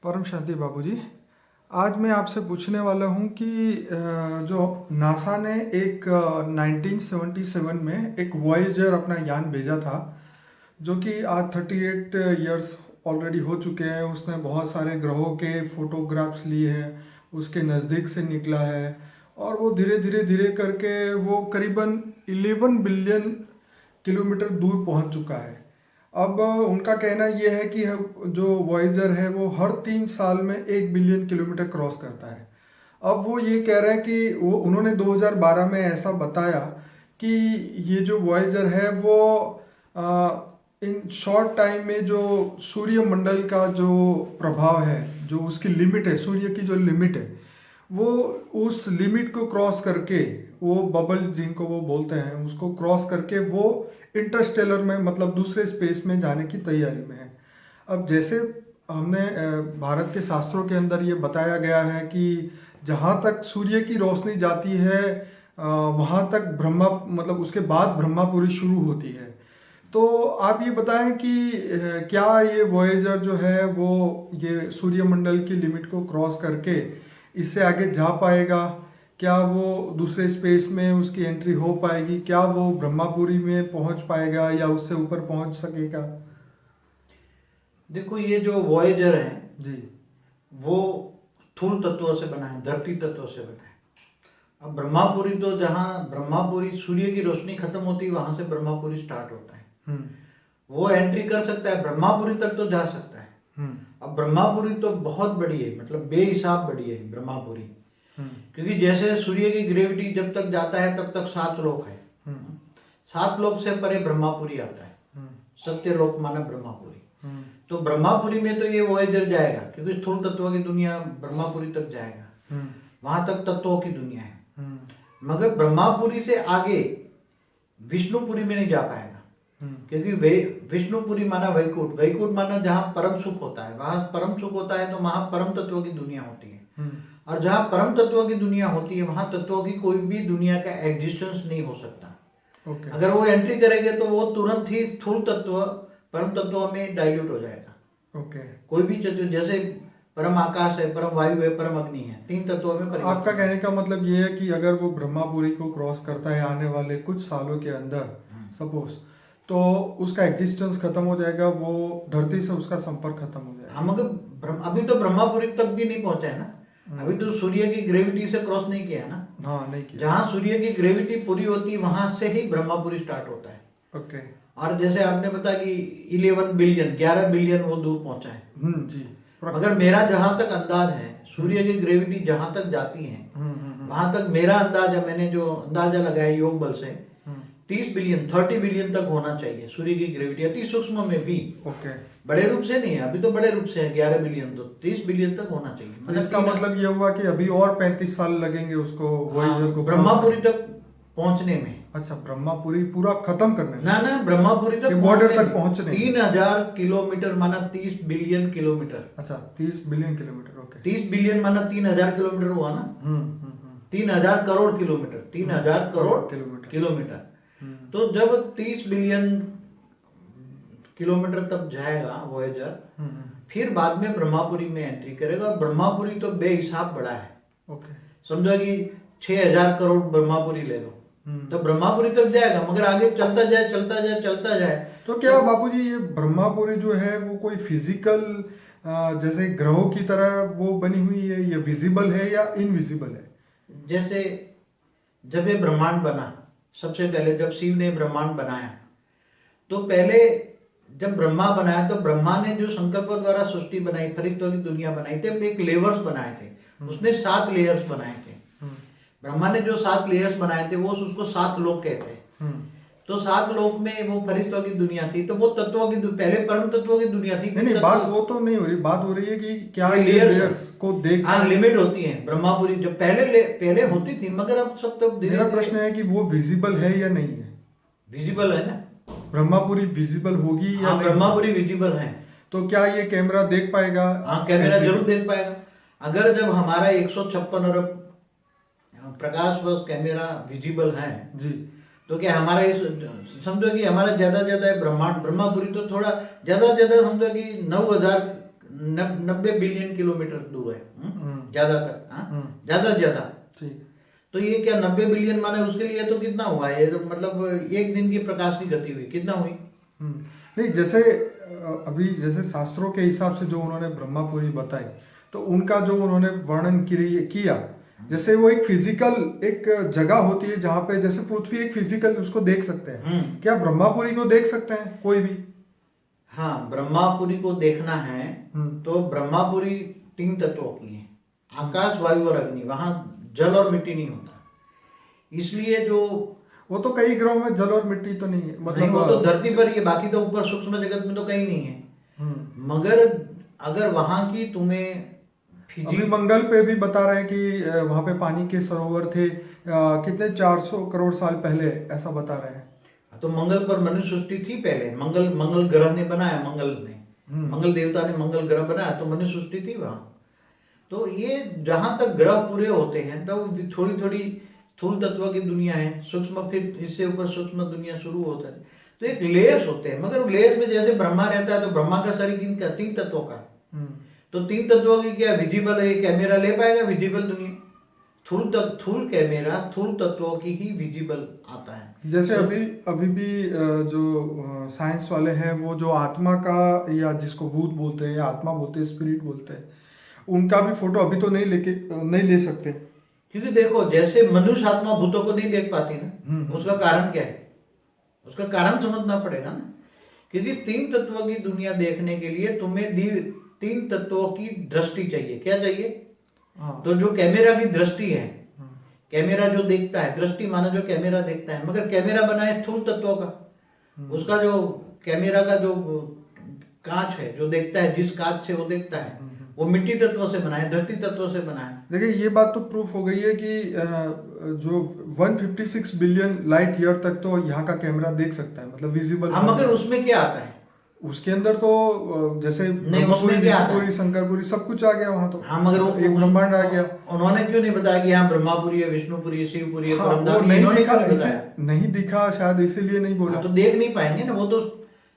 परम शांति बाबूजी। आज मैं आपसे पूछने वाला हूँ कि जो नासा ने एक 1977 में एक वॉयेजर अपना यान भेजा था, जो कि आज 38 इयर्स ऑलरेडी हो चुके हैं। उसने बहुत सारे ग्रहों के फोटोग्राफ्स लिए हैं, उसके नज़दीक से निकला है और वो धीरे धीरे धीरे करके वो करीबन 11 बिलियन किलोमीटर दूर पहुंच चुका है। अब उनका कहना यह है कि जो वॉयेजर है वो हर 3 साल में 1 बिलियन किलोमीटर क्रॉस करता है। अब वो ये कह रहे हैं कि वो उन्होंने 2012 में ऐसा बताया कि ये जो वॉयेजर है वो इन शॉर्ट टाइम में जो सूर्यमंडल का जो प्रभाव है, जो उसकी लिमिट है, सूर्य की जो लिमिट है, वो उस लिमिट को क्रॉस करके, वो बबल जिनको वो बोलते हैं, उसको क्रॉस करके वो इंटरस्टेलर में, मतलब दूसरे स्पेस में जाने की तैयारी में है। अब जैसे हमने भारत के शास्त्रों के अंदर ये बताया गया है कि जहाँ तक सूर्य की रोशनी जाती है वहाँ तक ब्रह्मा, मतलब उसके बाद ब्रह्मापुरी शुरू होती है। तो आप ये बताएं कि क्या ये वॉयेजर जो है वो ये सूर्यमंडल की लिमिट को क्रॉस करके इससे आगे जा पाएगा? क्या वो दूसरे स्पेस में उसकी एंट्री हो पाएगी? क्या वो ब्रह्मापुरी में पहुंच पाएगा या उससे ऊपर पहुंच सकेगा? देखो, ये जो वॉयेजर है जी। वो स्थूल तत्वों से बना है, धरती तत्वों से बना है। अब ब्रह्मापुरी तो जहाँ ब्रह्मापुरी सूर्य की रोशनी खत्म होती है वहां से ब्रह्मापुरी स्टार्ट होता है। वो एंट्री कर सकता है, ब्रह्मापुरी तक तो जा सकता है। अब ब्रह्मापुरी तो बहुत बड़ी है, मतलब बेहिसाब बड़ी है ब्रह्मापुरी। क्योंकि जैसे सूर्य की ग्रेविटी जब तक जाता है तब तक 7 लोक है। 7 लोक से परे ब्रह्मापुरी आता है, सत्य लोक माना ब्रह्मापुरी। तो ब्रह्मापुरी में तो ये वॉयेजर जाएगा, क्योंकि स्थूल तत्वों की दुनिया ब्रह्मापुरी तक जाएगा, वहां तक तत्वों की दुनिया है। मगर ब्रह्मापुरी से आगे विष्णुपुरी में नहीं जा पाएगा, क्योंकि विष्णुपुरी माना वैकुंठ, वैकुंठ माना जहाँ परम सुख होता है। वहां परम सुख होता है तो वहां परम तत्वों की दुनिया होती है। और जहाँ परम तत्वों की दुनिया होती है वहां तत्वों की कोई भी दुनिया का एग्जिस्टेंस नहीं हो सकता। अगर वो एंट्री करेंगे तो वो तुरंत ही स्थूल तत्व परम तत्वों में डाइल्यूट हो जाएगा। कोई भी तत्व, जैसे परम आकाश है, परम वायु है, परम अग्नि है, 3 तत्वों में परिवर्तन। आपका कहने का मतलब ये है कि अगर वो ब्रह्मापुरी को क्रॉस करता है आने वाले कुछ सालों के अंदर, सपोज, तो उसका एग्जिस्टेंस खत्म हो जाएगा, वो धरती से उसका संपर्क खत्म हो जाएगा। हाँ, मगर अभी तो ब्रह्मापुरी तक भी नहीं पहुंचा है ना। अभी तो सूर्य की ग्रेविटी से क्रॉस नहीं किया ना। हाँ, नहीं किया। जहाँ सूर्य की ग्रेविटी पूरी होती है वहां से ही ब्रह्मापुरी स्टार्ट होता है। और जैसे आपने बताया कि 11 बिलियन 11 बिलियन वो दूर पहुंचा है। जी। मगर मेरा जहां तक अंदाज है, सूर्य की ग्रेविटी जहां तक जाती है वहां तक मेरा अंदाज है, मैंने जो अंदाजा लगाया योग बल से, 30 बिलियन 30 बिलियन तक होना चाहिए सूर्य की ग्रेविटी, अति सूक्ष्म में भी। बड़े रूप से नहीं है, अभी तो बड़े रूप से है 11 बिलियन, तो 30 बिलियन तक होना चाहिए। मतलब इसका मतलब ये हुआ कि अभी और 35 साल लगेंगे उसको, वॉयेजर को ब्रह्मापुरी तक पहुंचने में। अच्छा, ब्रह्मापुरी पूरा खत्म करने में? ना, ब्रह्मापुरी तक बॉर्डर तक पहुंचने 3000 किलोमीटर माना 30 बिलियन किलोमीटर। अच्छा, 30 बिलियन किलोमीटर। ओके। 30 बिलियन माना 3000 किलोमीटर हुआ ना। 3000 करोड़ किलोमीटर, 3000 करोड़ किलोमीटर। तो जब 30 बिलियन किलोमीटर तक जाएगा वॉयेजर, फिर बाद में ब्रह्मापुरी में एंट्री करेगा। ब्रह्मापुरी तो बेहिसाब बड़ा है। समझो कि 6000 करोड़ ब्रह्मापुरी ले लो, तो ब्रह्मापुरी तक जाएगा, मगर आगे चलता जाए चलता जाए चलता जाए। तो क्या बापूजी ये ब्रह्मापुरी जो है वो कोई फिजिकल जैसे ग्रहों की तरह वो बनी हुई है, ये विजिबल है या इनविजिबल है? जैसे जब ये ब्रह्मांड बना, सबसे पहले जब शिव ने ब्रह्मांड बनाया, तो पहले जब ब्रह्मा बनाया तो ब्रह्मा ने जो संकल्प द्वारा सृष्टि बनाई, फरिश्तों की दुनिया बनाई थे, एक लेयर्स बनाए थे। उसने 7 लेयर्स बनाए थे। ब्रह्मा ने जो 7 लेयर्स बनाए थे वो उसको 7 लोक कहते हैं। तो 7 लोक में वो फरिश्तों की दुनिया थी, तो वो तत्वों की पहले परम तत्वों की दुनिया थी। नहीं, बात वो तो नहीं हो रही, बात हो रही है कि क्या लेयर्स को देख, हाँ, लिमिट होती है ब्रह्मापुरी जो पहले होती थी, मगर अब सब तो मेरा प्रश्न है कि वो विजिबल है या नहीं है? विजिबल है ना, ब्रह्मापुरी विजिबल होगी या नहीं? ब्रह्मापुरी विजिबल है। तो क्या ये कैमरा देख पाएगा? हाँ, कैमरा जरूर देख पाएगा। अगर जब हमारा 156 अरब प्रकाश वर्ष कैमरा विजिबल है जी, तो क्या हमारा समझो कि हमारा ज्यादा है ब्रह्मांड, ब्रह्मापुरी तो थोड़ा ज्यादा समझो कि 9000 90 बिलियन किलोमीटर दूर है, ज्यादा तक, हाँ, ज्यादा ज्यादा। ठीक। तो ये क्या 90 बिलियन माने उसके लिए तो कितना हुआ ये, तो मतलब एक दिन की प्रकाश की गति हुई, कितना हुई? नहीं, जैसे अभी जैसे शास्त्रों के हिसाब से जो उन्होंने ब्रह्मापुरी बताई, तो उनका जो उन्होंने वर्णन किया, जैसे वो एक फिजिकल एक जगह होती है जहाँ पे जैसे पृथ्वी एक फिजिकल उसको देख सकते हैं, क्या ब्रह्मापुरी को देख सकते हैं कोई भी? हाँ, ब्रह्मापुरी को देखना है तो ब्रह्मापुरी 3 तत्वों की है, आकाश, वायु और अग्नि। वहां जल और मिट्टी नहीं होता, इसलिए जो वो तो कई ग्रहों में जल और मिट्टी तो नहीं है, नहीं, मतलब वो तो धरती पर ही है, बाकी तो ऊपर सूक्ष्म जगत में तो कहीं नहीं है। मगर अगर वहां की तुम्हें अभी मंगल पे भी बता रहे हैं कि वहां पे पानी के सरोवर थे, कितने 400 करोड़ साल पहले, ऐसा बता रहे हैं। तो मंगल पर मनुष्य सृष्टि थी पहले, मंगल ग्रह ने बनाया, मंगल देवता ने मंगल ग्रह बनाया, तो मनुष्य सृष्टि थी वहां। तो ये जहां तक ग्रह पूरे होते हैं तब तो थोड़ी थोड़ी स्थूल तत्व की दुनिया है, सूक्ष्म, फिर इससे ऊपर सूक्ष्म दुनिया शुरू होता है, तो एक लेयर्स होते हैं। मगर लेयर्स में जैसे ब्रह्मा रहता है, तो ब्रह्मा का शरीर किन का? 3 तत्वों का। तो 3 तत्वों की क्या विजिबल है, कैमरा ले पाएगा विजिबल दुनिया? स्थूल कैमरा स्थूल तत्वों की ही विजिबल आता है। जैसे अभी भी जो साइंस वाले हैं, वो जो आत्मा का, या जिसको भूत बोलते हैं या आत्मा बोलते हैं, स्पिरिट बोलते हैं, उनका भी फोटो अभी तो नहीं ले सकते, क्योंकि देखो जैसे मनुष्य आत्मा भूतों को नहीं देख पाती ना, उसका कारण क्या है? उसका कारण समझना पड़ेगा ना, क्योंकि 3 तत्वों की दुनिया देखने के लिए तुम्हें 3 तत्वों की दृष्टि चाहिए। क्या चाहिए? तो जो कैमरा की दृष्टि है, कैमरा जो देखता है, दृष्टि माना जो कैमरा देखता है, मगर कैमरा बना है स्थूल तत्वों का। उसका जो कैमरा का जो कांच है जो देखता है, जिस कांच से वो देखता है, वो मिट्टी तत्व से बना है, धरती तत्व से बना है। देखिए ये बात तो प्रूफ हो गई है कि जो 156 बिलियन लाइट ईयर तक तो यहाँ का कैमरा देख सकता है, मतलब विजिबल। हाँ, मगर उसमें क्या आता है? उसके अंदर तो जैसे ब्रह्मपुरी, शंकरपुरी सब कुछ आ गया वहां तो। हाँ, मगर वो एक ब्रह्मांड आ गया। उन्होंने क्यों नहीं बताया कि यहाँ ब्रह्मापुरी है, विष्णुपुरी है, शिवपुरी है, हाँ, परमधाम? नहीं दिखा शायद, इसीलिए नहीं बोला। तो देख नहीं पाएंगे ना वो तो।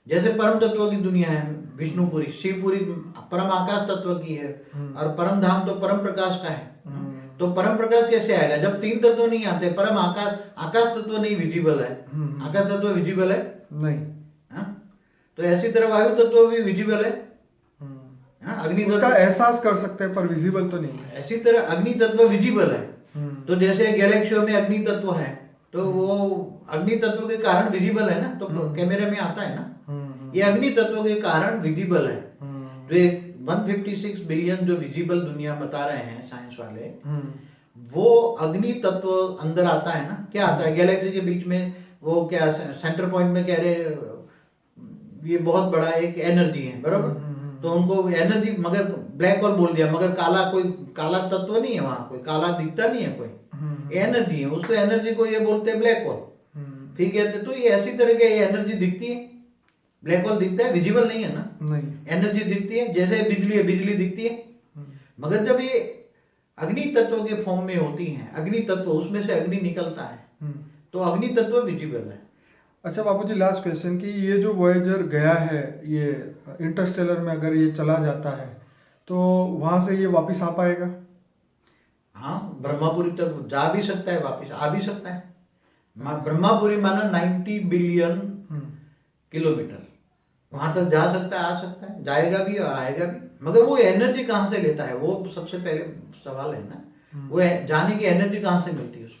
जैसे परम तत्व की दुनिया है विष्णुपुरी, शिवपुरी परम आकाश तत्व की है, और परम धाम तो परम प्रकाश का है। तो परम प्रकाश कैसे आएगा जब 3 तत्व नहीं आते? परम आकाश तत्व नहीं विजिबल है, आकाश तत्व विजिबल है नहीं। तो ऐसी तरह वायु तत्व भी विजिबल है, अग्नि उसका एहसास कर सकते हैं पर विजिबल तो नहीं है। ऐसी तरह अग्नि तत्व विजिबल है। तो जैसे गैलेक्सियों में अग्नि तत्व है, तो वो अग्नि तत्व के कारण विजिबल है ना, तो कैमरे में आता है ना। ये अग्नि तत्व के कारण विजिबल है। जो 156 बिलियन जो विजिबल दुनिया बता रहे हैं साइंस वाले, वो अग्नि तत्व अंदर आता है ना। क्या आता है? गैलेक्सी के बीच में वो क्या सेंटर पॉइंट में कह रहे ये बहुत बड़ा एक एनर्जी है, बराबर? तो उनको एनर्जी, मगर ब्लैक होल बोल दिया, मगर कोई काला तत्व नहीं है वहां, कोई काला दिखता नहीं है कोई, एनर्जी है। उसको एनर्जी को ये बोलते हैं ब्लैक होल। फिर कहते तो ये ऐसी तरह की एनर्जी दिखती है। ब्लैक होल दिखता है, विजिबल नहीं है ना, नहीं। एनर्जी दिखती है, जैसे बिजली है, बिजली दिखती है। मगर जब ये अग्नि तत्व के फॉर्म में होती है, अग्नि तत्व, उसमें से अग्नि निकलता है, तो अग्नि तत्व विजिबल है। अच्छा बाबूजी, लास्ट क्वेश्चन कि ये जो वॉयेजर गया है, ये इंटरस्टेलर में अगर ये चला जाता है तो वहां से ये वापस आ पाएगा? हाँ, ब्रह्मापुरी तक जा भी सकता है, वापस आ भी सकता है। ब्रह्मापुरी माना 90 बिलियन किलोमीटर, वहां तक जा सकता है, आ सकता है, जाएगा भी और आएगा भी। मगर वो एनर्जी कहाँ से लेता है, वो सबसे पहले सवाल है ना। वो जाने की एनर्जी कहाँ से मिलती है उसको?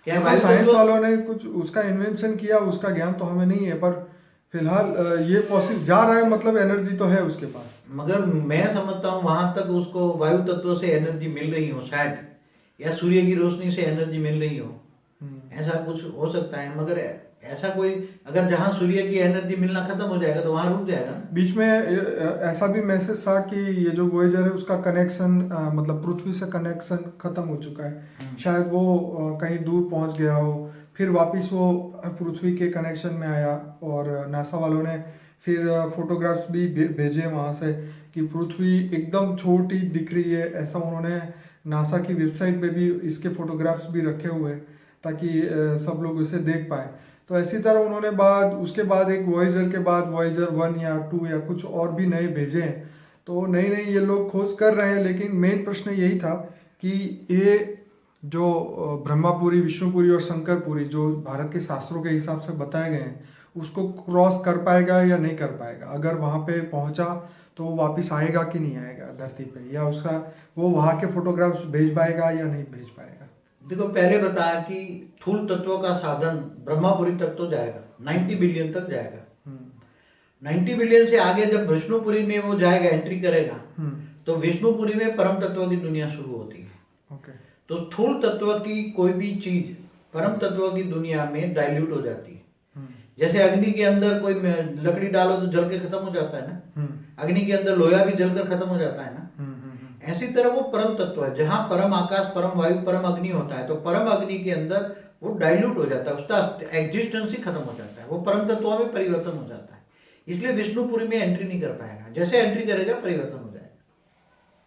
क्या तो साइंस वालों ने कुछ उसका इन्वेंशन किया, उसका ज्ञान तो हमें नहीं है, पर फिलहाल ये पॉसिबल जा रहा है, मतलब एनर्जी तो है उसके पास। मगर मैं समझता हूँ वहां तक उसको वायु तत्व से एनर्जी मिल रही हो शायद, या सूर्य की रोशनी से एनर्जी मिल रही हो, ऐसा कुछ हो सकता है। मगर ऐसा कोई, अगर जहाँ सूर्य की एनर्जी मिलना खत्म हो जाएगा तो वहां रुक जाएगा ना। बीच में ऐसा भी मैसेज था कि ये जो वॉयेजर है उसका कनेक्शन, मतलब पृथ्वी से कनेक्शन खत्म हो चुका है, शायद वो कहीं दूर पहुंच गया हो, फिर वापस वो पृथ्वी के कनेक्शन में आया। और नासा वालों ने फिर फोटोग्राफ्स भी भेजे वहाँ से कि पृथ्वी एकदम छोटी दिख रही है, ऐसा उन्होंने नासा की वेबसाइट पे भी इसके फोटोग्राफ्स भी रखे हुए ताकि सब लोग इसे देख पाए। तो ऐसी तरह उन्होंने उसके बाद एक वॉयेजर के बाद वॉयेजर 1 या 2 या कुछ और भी नए भेजे हैं। तो नई नई ये लोग खोज कर रहे हैं, लेकिन मेन प्रश्न यही था कि ये जो ब्रह्मापुरी, विष्णुपुरी और शंकरपुरी जो भारत के शास्त्रों के हिसाब से बताए गए हैं, उसको क्रॉस कर पाएगा या नहीं कर पाएगा। अगर वहाँ पे पहुँचा तो वो वापस आएगा कि नहीं आएगा धरती पे, या उसका वो वहाँ के फोटोग्राफ्स भेज पाएगा या नहीं भेज पाएगा। देखो, पहले बताया कि स्थूल तत्वों का साधन ब्रह्मापुरी तक तो जाएगा, 90 बिलियन तक जाएगा। 90 बिलियन से आगे जब विष्णुपुरी में वो जाएगा, एंट्री करेगा, तो विष्णुपुरी में परम तत्वों की दुनिया शुरू होती है। ओके। तो स्थूल तत्व की कोई भी चीज परम तत्वों की दुनिया में डाइल्यूट हो जाती है। जैसे अग्नि के अंदर कोई लकड़ी डालो तो जल के खत्म हो जाता है ना, अग्नि के अंदर लोहा भी जलकर खत्म हो जाता है ना। ऐसी तरह वो परम तत्व है, जहां परम आकाश, परम वायु, परम अग्नि होता है, तो परम अग्नि के अंदर वो डाइल्यूट हो जाता है, उसका एग्जिस्टेंस ही खत्म हो जाता है, वो परम तत्वों में परिवर्तन हो जाता है। इसलिए विष्णुपुरी में एंट्री नहीं कर पाएगा, जैसे एंट्री करेगा परिवर्तन हो